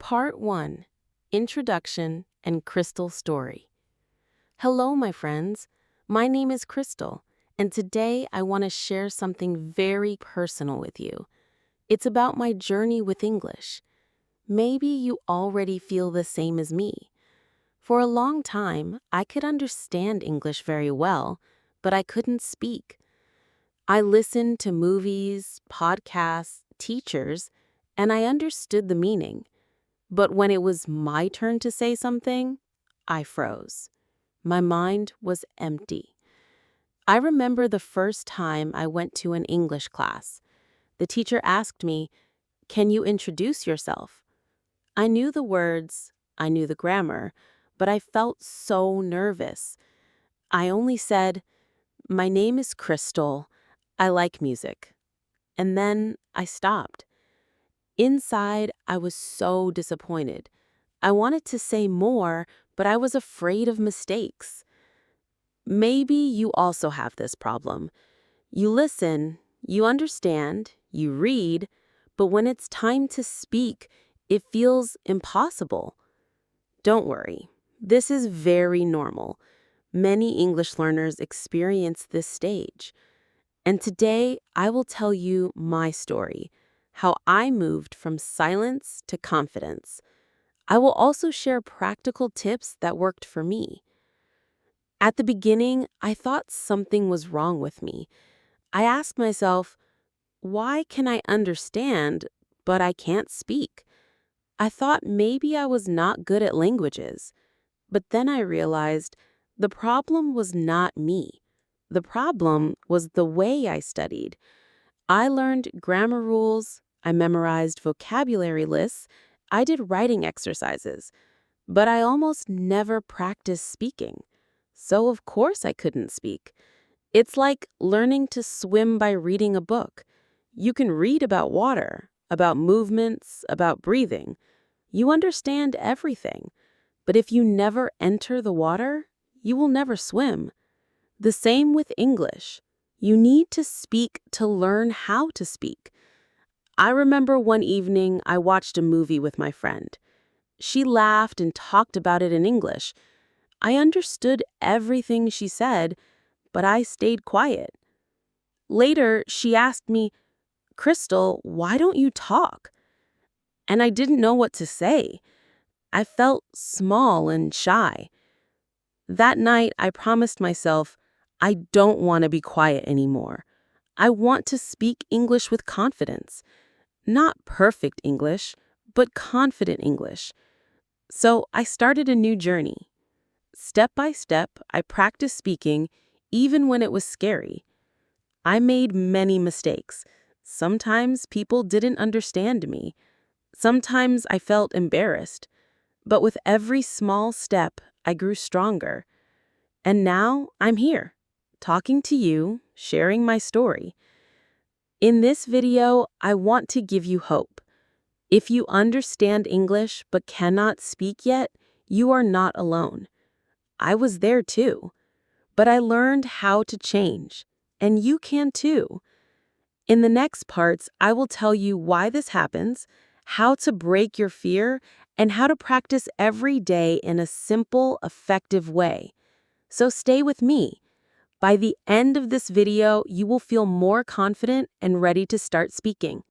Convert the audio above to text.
Part 1: Introduction and Crystal Story. Hello, my friends. My name is Crystal, and today I want to share something very personal with you. It's about my journey with English. Maybe you already feel the same as me. For a long time, I could understand English very well, but I couldn't speak. I listened to movies, podcasts, teachers, and I understood the meaning. But when it was my turn to say something, I froze. My mind was empty. I remember the first time I went to an English class. The teacher asked me, "Can you introduce yourself?" I knew the words, I knew the grammar, but I felt so nervous. I only said, "My name is Crystal. I like music." And then I stopped. Inside, I was so disappointed. I wanted to say more, but I was afraid of mistakes. Maybe you also have this problem. You listen, you understand, you read, but when it's time to speak, it feels impossible. Don't worry, this is very normal. Many English learners experience this stage. And today, I will tell you my story, how I moved from silence to confidence. I will also share practical tips that worked for me. At the beginning, I thought something was wrong with me. I asked myself, why can I understand, but I can't speak? I thought maybe I was not good at languages. But then I realized the problem was not me. The problem was the way I studied. I learned grammar rules, I memorized vocabulary lists, I did writing exercises. But I almost never practiced speaking. So of course I couldn't speak. It's like learning to swim by reading a book. You can read about water, about movements, about breathing. You understand everything. But if you never enter the water, you will never swim. The same with English. You need to speak to learn how to speak. I remember one evening I watched a movie with my friend. She laughed and talked about it in English. I understood everything she said, but I stayed quiet. Later, she asked me, "Crystal, why don't you talk?" And I didn't know what to say. I felt small and shy. That night, I promised myself, I don't want to be quiet anymore. I want to speak English with confidence. Not perfect English, but confident English. So I started a new journey. Step by step, I practiced speaking, even when it was scary. I made many mistakes. Sometimes people didn't understand me. Sometimes I felt embarrassed. But with every small step, I grew stronger. And now I'm here, talking to you, sharing my story. In this video, I want to give you hope. If you understand English but cannot speak yet, you are not alone. I was there too. But I learned how to change, and you can too. In the next parts, I will tell you why this happens, how to break your fear, and how to practice every day in a simple, effective way. So stay with me. By the end of this video, you will feel more confident and ready to start speaking.